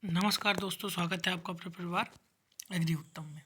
नमस्कार दोस्तों, स्वागत है आपका अपने परिवार एग्री उत्तम में।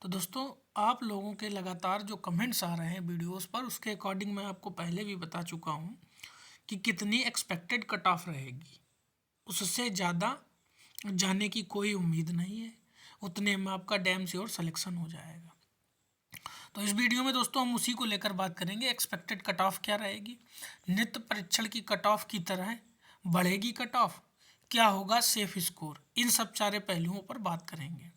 तो दोस्तों, आप लोगों के लगातार जो कमेंट्स आ रहे हैं वीडियोस पर, उसके अकॉर्डिंग मैं आपको पहले भी बता चुका हूं कि कितनी एक्सपेक्टेड कट ऑफ रहेगी। उससे ज़्यादा जाने की कोई उम्मीद नहीं है। उतने में आपका डैम श्योर सिलेक्शन हो जाएगा। तो इस वीडियो में दोस्तों हम उसी को लेकर बात करेंगे। एक्सपेक्टेड कट ऑफ क्या रहेगी, नित्य परीक्षण की कट ऑफ की तरह बढ़ेगी कट ऑफ, क्या होगा सेफ स्कोर, इन सब सारे पहलुओं पर बात करेंगे।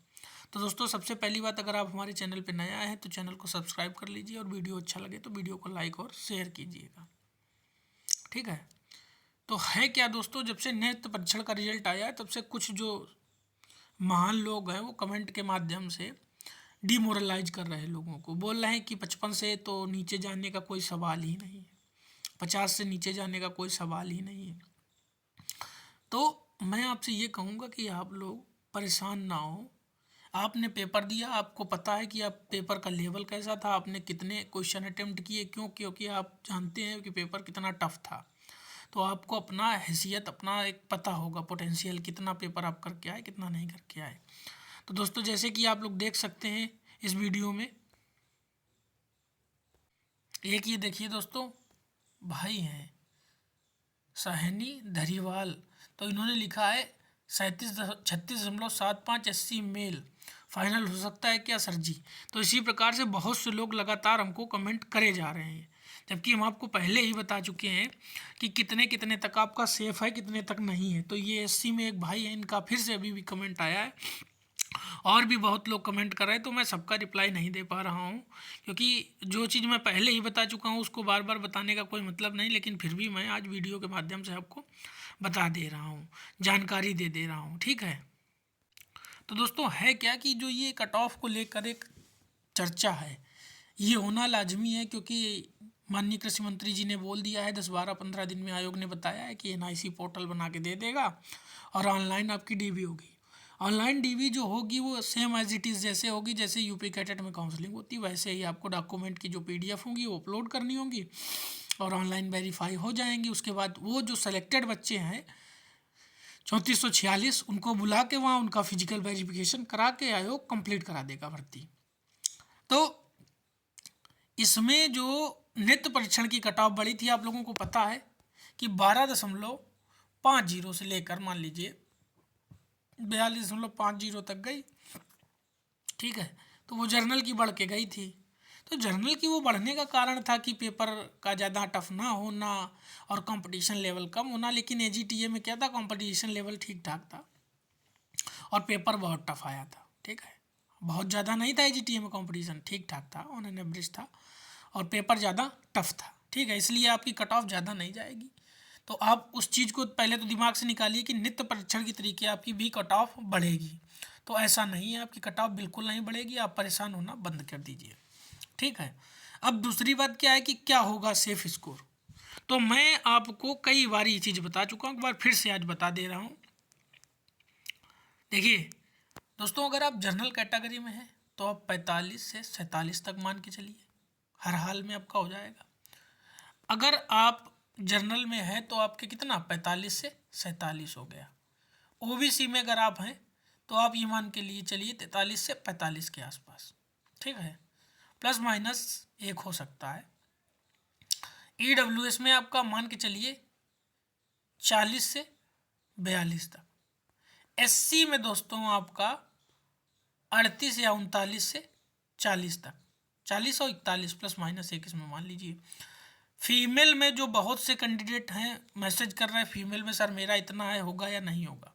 तो दोस्तों, सबसे पहली बात, अगर आप हमारे चैनल पर नया हैं तो चैनल को सब्सक्राइब कर लीजिए और वीडियो अच्छा लगे तो वीडियो को लाइक और शेयर कीजिएगा। ठीक है। तो है क्या दोस्तों, जब से नित्य परीक्षण का रिजल्ट आया है तब से कुछ जो महान लोग हैं वो कमेंट के माध्यम से डिमोरलाइज कर रहे हैं लोगों को। बोल रहे हैं कि 55 से तो नीचे जाने का कोई सवाल ही नहीं है, 50 से नीचे जाने का कोई सवाल ही नहीं है। तो मैं आपसे ये कहूँगा कि आप लोग परेशान ना हो। आपने पेपर दिया, आपको पता है कि आप पेपर का लेवल कैसा था, आपने कितने क्वेश्चन अटेम्प्ट किए, क्योंकि आप जानते हैं कि पेपर कितना टफ था। तो आपको अपना हैसियत, अपना एक पता होगा पोटेंशियल, कितना पेपर आप करके आए, कितना नहीं करके आए। तो दोस्तों, जैसे कि आप लोग देख सकते हैं इस वीडियो में, एक ये देखिए दोस्तों, भाई हैं सहनी धरीवाल। तो इन्होंने लिखा है 36.75 SC मेल फाइनल हो सकता है क्या सर जी। तो इसी प्रकार से बहुत से लोग लगातार हमको कमेंट करे जा रहे हैं, जबकि हम आपको पहले ही बता चुके हैं कि कितने कितने तक आपका सेफ है, कितने तक नहीं है। तो ये SC में एक भाई है, इनका फिर से अभी भी कमेंट आया है और भी बहुत लोग कमेंट कर रहे हैं। तो मैं सबका रिप्लाई नहीं दे पा रहा हूँ, क्योंकि जो चीज़ मैं पहले ही बता चुका हूँ उसको बार बार बताने का कोई मतलब नहीं। लेकिन फिर भी मैं आज वीडियो के माध्यम से आपको बता दे रहा हूँ, जानकारी दे रहा हूँ। ठीक है। तो दोस्तों, है क्या कि जो ये कट ऑफ को लेकर एक चर्चा है, ये होना लाजमी है, क्योंकि माननीय कृषि मंत्री जी ने बोल दिया है 10-12-15 दिन में आयोग ने बताया है कि NIC पोर्टल बना के दे देगा और ऑनलाइन आपकी डीवी होगी। ऑनलाइन डीवी जो होगी वो सेम एज इट इज़ जैसे होगी जैसे यूपी कैटेट में काउंसलिंग होती है, वैसे ही आपको डॉक्यूमेंट की जो PDF होंगी वो अपलोड करनी होगी और ऑनलाइन वेरीफाई हो जाएंगी। उसके बाद वो जो सेलेक्टेड बच्चे हैं 3446, उनको बुला के वहाँ उनका फिजिकल वेरिफिकेशन करा के आयोग कंप्लीट करा देगा भर्ती। तो इसमें जो नित्य परीक्षण की कट ऑफ बढ़ी थी, आप लोगों को पता है कि 12.50 से लेकर मान लीजिए 42.50 तक गई। ठीक है। तो वो जर्नल की बढ़ के गई थी। तो जर्नल की वो बढ़ने का कारण था कि पेपर का ज़्यादा टफ ना होना और कंपटीशन लेवल कम होना। लेकिन AGTA में क्या था, कंपटीशन लेवल ठीक ठाक था और पेपर बहुत टफ आया था। ठीक है। बहुत ज़्यादा नहीं था AGTA में, कंपटीशन ठीक ठाक था, ऑन एन एवरेज था और पेपर ज़्यादा टफ था। ठीक है। इसलिए आपकी कट ऑफ ज़्यादा नहीं जाएगी। तो आप उस चीज़ को पहले तो दिमाग से निकालिए कि नित्य परीक्षण की तरीके आपकी भी कट ऑफ बढ़ेगी। तो ऐसा नहीं है, आपकी कट ऑफ बिल्कुल नहीं बढ़ेगी। आप परेशान होना बंद कर दीजिए। ठीक है। अब दूसरी बात क्या है कि क्या होगा सेफ स्कोर। तो मैं आपको कई बार ये चीज़ बता चुका हूँ, एक बार फिर से आज बता दे रहा हूँ। देखिए दोस्तों, अगर आप जनरल कैटेगरी में हैं तो आप 45 से 47 तक मान के चलिए, हर हाल में आपका हो जाएगा। अगर आप जनरल में हैं तो आपके कितना 45 से 47 हो गया। OBC में अगर आप हैं तो आप ये मान के लिए चलिए 43 से 45 के आसपास। ठीक है। प्लस माइनस एक हो सकता है। EWS में आपका मान के चलिए 40 से 42 तक। SC में दोस्तों आपका 38 या 39 से 40 तक, 40 और 41 प्लस माइनस एक इसमें मान लीजिए। फीमेल में जो बहुत से कैंडिडेट हैं मैसेज कर रहे हैं फीमेल में, सर मेरा इतना है, होगा या नहीं होगा,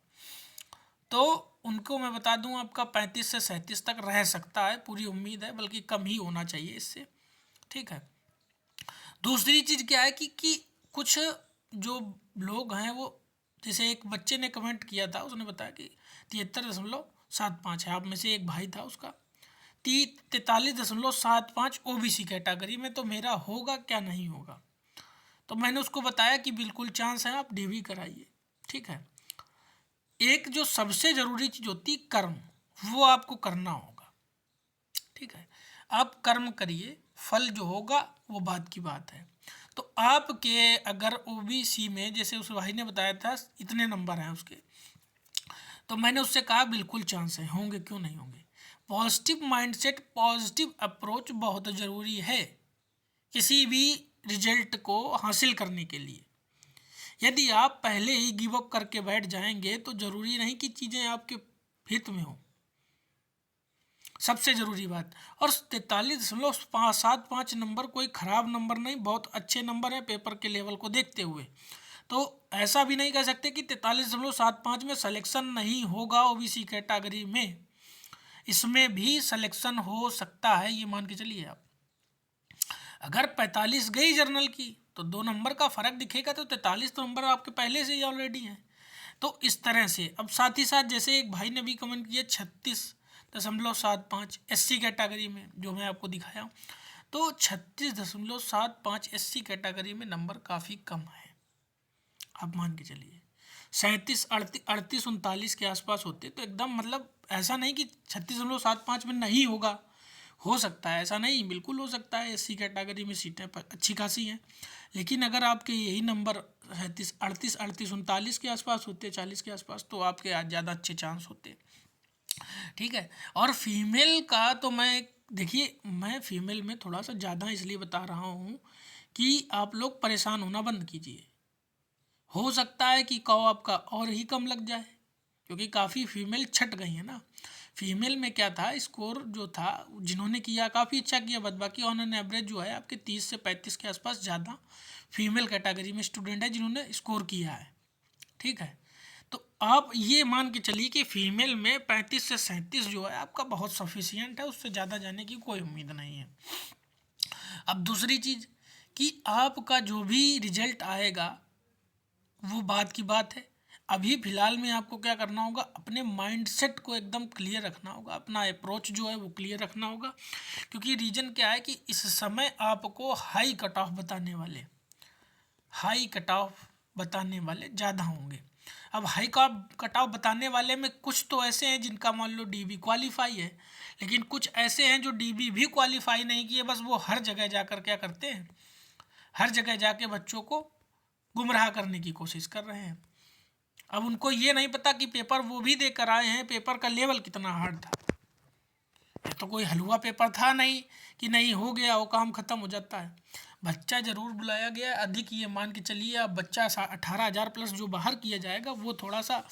तो उनको मैं बता दूं आपका 35 से 37 तक रह सकता है, पूरी उम्मीद है, बल्कि कम ही होना चाहिए इससे। ठीक है। दूसरी चीज़ क्या है कि कुछ जो लोग हैं वो, जैसे एक बच्चे ने कमेंट किया था, उसने बताया कि 73.75 है। आप में से एक भाई था, उसका 43.75 OBC कैटेगरी में। तो मेरा होगा क्या नहीं होगा। तो मैंने उसको बताया कि बिल्कुल चांस है, आप DV कराइए। ठीक है। एक जो सबसे ज़रूरी चीज़ होती कर्म, वो आपको करना होगा। ठीक है। आप कर्म करिए, फल जो होगा वो बात की बात है। तो आपके अगर OBC में, जैसे उस भाई ने बताया था इतने नंबर हैं उसके, तो मैंने उससे कहा बिल्कुल चांस है, होंगे, क्यों नहीं होंगे। पॉजिटिव माइंडसेट, पॉजिटिव अप्रोच बहुत ज़रूरी है किसी भी रिजल्ट को हासिल करने के लिए। यदि आप पहले ही गिव अप करके बैठ जाएंगे तो ज़रूरी नहीं कि चीज़ें आपके हित में हो। सबसे ज़रूरी बात, और 43.75 नंबर कोई ख़राब नंबर नहीं, बहुत अच्छे नंबर है पेपर के लेवल को देखते हुए। तो ऐसा भी नहीं कह सकते कि 43.75 में सिलेक्शन नहीं होगा ओबीसी कैटेगरी में, इसमें भी सिलेक्शन हो सकता है, ये मान के चलिए आप। अगर 45 गई जर्नल की तो 2 नंबर का फ़र्क दिखेगा, तो 43 तो नंबर आपके पहले से ही ऑलरेडी हैं। तो इस तरह से अब साथ ही साथ जैसे एक भाई ने भी कमेंट किया 36.75 एससी कैटेगरी में, जो मैं आपको दिखाया, तो 36.75 एससी कैटेगरी में नंबर काफ़ी कम है। आप मान के चलिए 37, 38, 39 के आसपास होते तो एकदम, मतलब ऐसा नहीं कि 36.75 में नहीं होगा, हो सकता है, ऐसा नहीं, बिल्कुल हो सकता है। एससी कैटेगरी में सीटें अच्छी खासी हैं, लेकिन अगर आपके यही नंबर 37, 38, 38, 39 के आसपास होते, 40 के आसपास, तो आपके आज ज़्यादा अच्छे चांस होते। ठीक है। और फीमेल का तो देखिए मैं फीमेल में थोड़ा सा ज़्यादा इसलिए बता रहा हूँ कि आप लोग परेशान होना बंद कीजिए। हो सकता है कि कौ आपका और ही कम लग जाए, क्योंकि काफ़ी फीमेल छट गई है ना। फीमेल में क्या था, स्कोर जो था जिन्होंने किया काफ़ी अच्छा किया, बट बाकी ऑन एन एवरेज जो है आपके 30 से 35 के आसपास ज़्यादा फीमेल कैटेगरी में स्टूडेंट है जिन्होंने स्कोर किया है। ठीक है। तो आप ये मान के चलिए कि फीमेल में 35 से 37 जो है आपका बहुत सफिशियंट है, उससे ज़्यादा जाने की कोई उम्मीद नहीं है। अब दूसरी चीज़ कि आपका जो भी रिजल्ट आएगा वो बात की बात है। अभी फ़िलहाल में आपको क्या करना होगा, अपने माइंडसेट को एकदम क्लियर रखना होगा, अपना अप्रोच जो है वो क्लियर रखना होगा। क्योंकि रीज़न क्या है कि इस समय आपको हाई कट ऑफ बताने वाले ज़्यादा होंगे। अब हाई कट ऑफ बताने वाले में कुछ तो ऐसे हैं जिनका मान लो डीबी क्वालिफाई है, लेकिन कुछ ऐसे हैं जो डीबी भी क्वालिफाई नहीं किए, बस वो हर जगह जाकर क्या करते हैं, हर जगह जाके बच्चों को गुमराह करने की कोशिश कर रहे हैं। अब उनको ये नहीं पता कि पेपर वो भी देकर आए हैं, पेपर का लेवल कितना हार्ड था। ये तो कोई हलवा पेपर था नहीं कि नहीं हो गया वो काम ख़त्म हो जाता है। बच्चा ज़रूर बुलाया गया, अधिक ये मान के चलिए अब बच्चा 18,000 प्लस जो बाहर किया जाएगा वो थोड़ा सा,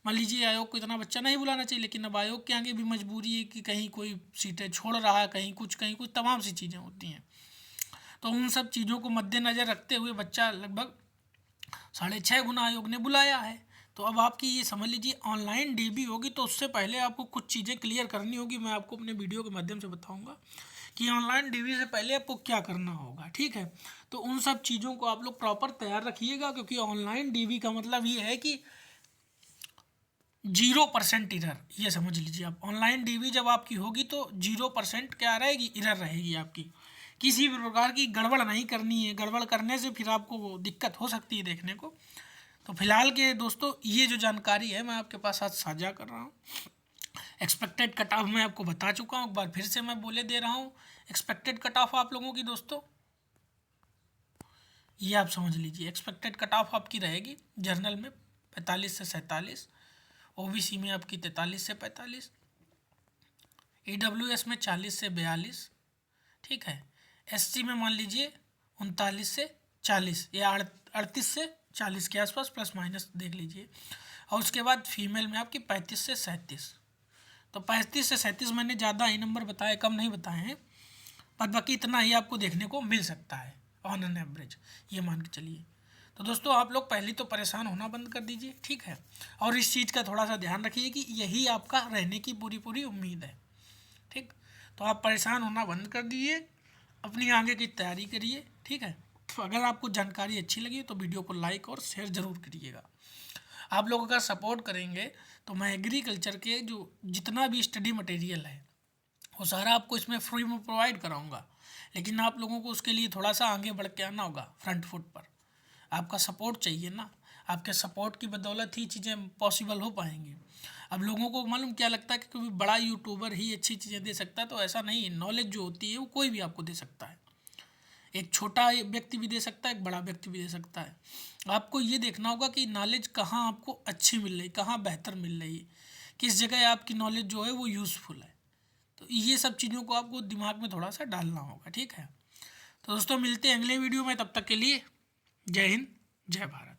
मान लीजिए आयोग को इतना बच्चा नहीं बुलाना चाहिए, लेकिन अब आयोग के आगे भी मजबूरी है कि कहीं कोई सीटें छोड़ रहा है, कहीं कुछ तमाम सी चीज़ें होती हैं। तो उन सब चीज़ों को मद्देनज़र रखते हुए बच्चा लगभग 6.5 गुना आयोग ने बुलाया है। तो अब आपकी ये समझ लीजिए ऑनलाइन डीबी होगी, तो उससे पहले आपको कुछ चीज़ें क्लियर करनी होगी। मैं आपको अपने वीडियो के माध्यम से बताऊंगा कि ऑनलाइन डीबी से पहले आपको क्या करना होगा। ठीक है। तो उन सब चीज़ों को आप लोग प्रॉपर तैयार रखिएगा, क्योंकि ऑनलाइन डीबी का मतलब ये है कि 0% इरर, ये समझ लीजिए आप। ऑनलाइन डीबी जब आपकी होगी तो 0% क्या रहेगी, इरर रहेगी आपकी। किसी भी प्रकार की गड़बड़ नहीं करनी है, गड़बड़ करने से फिर आपको दिक्कत हो सकती है देखने को। तो फिलहाल के दोस्तों ये जो जानकारी है मैं आपके पास आज साझा कर रहा हूँ। एक्सपेक्टेड कट ऑफ मैं आपको बता चुका हूँ, एक बार फिर से मैं बोले दे रहा हूँ। एक्सपेक्टेड कट ऑफ आप लोगों की दोस्तों ये आप समझ लीजिए, एक्सपेक्टेड कट ऑफ आपकी रहेगी जर्नल में 45 से 47, ओबीसी में आपकी 43 से 45, ईडब्ल्यूएस में 40 से 42। ठीक है। एससी में मान लीजिए 39 से 40 या 38 से 40 के आसपास, प्लस माइनस देख लीजिए। और उसके बाद फीमेल में आपकी 35 से 37। तो 35 से 37 मैंने ज़्यादा ही नंबर बताए, कम नहीं बताए हैं, पर बाकी इतना ही आपको देखने को मिल सकता है ऑन एन एवरेज, ये मान के चलिए। तो दोस्तों आप लोग पहले तो परेशान होना बंद कर दीजिए। ठीक है। और इस चीज़ का थोड़ा सा ध्यान रखिए कि यही आपका रहने की पूरी पूरी उम्मीद है। ठीक। तो आप परेशान होना बंद कर दीजिए, अपनी आगे की तैयारी करिए। ठीक है। तो अगर आपको जानकारी अच्छी लगी तो वीडियो को लाइक और शेयर ज़रूर करिएगा। आप लोग अगर सपोर्ट करेंगे तो मैं एग्रीकल्चर के जो जितना भी स्टडी मटेरियल है वो सारा आपको इसमें फ्री में प्रोवाइड कराऊंगा, लेकिन आप लोगों को उसके लिए थोड़ा सा आगे बढ़ के आना होगा, फ्रंट फुट पर। आपका सपोर्ट चाहिए ना, आपके सपोर्ट की बदौलत ही चीज़ें पॉसिबल हो पाएंगी। अब लोगों को मालूम क्या लगता है कि कोई बड़ा यूट्यूबर ही अच्छी चीज़ें दे सकता है, तो ऐसा नहीं है। नॉलेज जो होती है वो कोई भी आपको दे सकता है। एक छोटा व्यक्ति भी दे सकता है, एक बड़ा व्यक्ति भी दे सकता है। आपको ये देखना होगा कि नॉलेज कहाँ आपको अच्छी मिल रही, कहाँ बेहतर मिल रही है, किस जगह आपकी नॉलेज जो है वो यूज़फुल है। तो ये सब चीज़ों को आपको दिमाग में थोड़ा सा डालना होगा, ठीक है। तो दोस्तों मिलते हैं अगले वीडियो में, तब तक के लिए जय हिंद, जय भारत।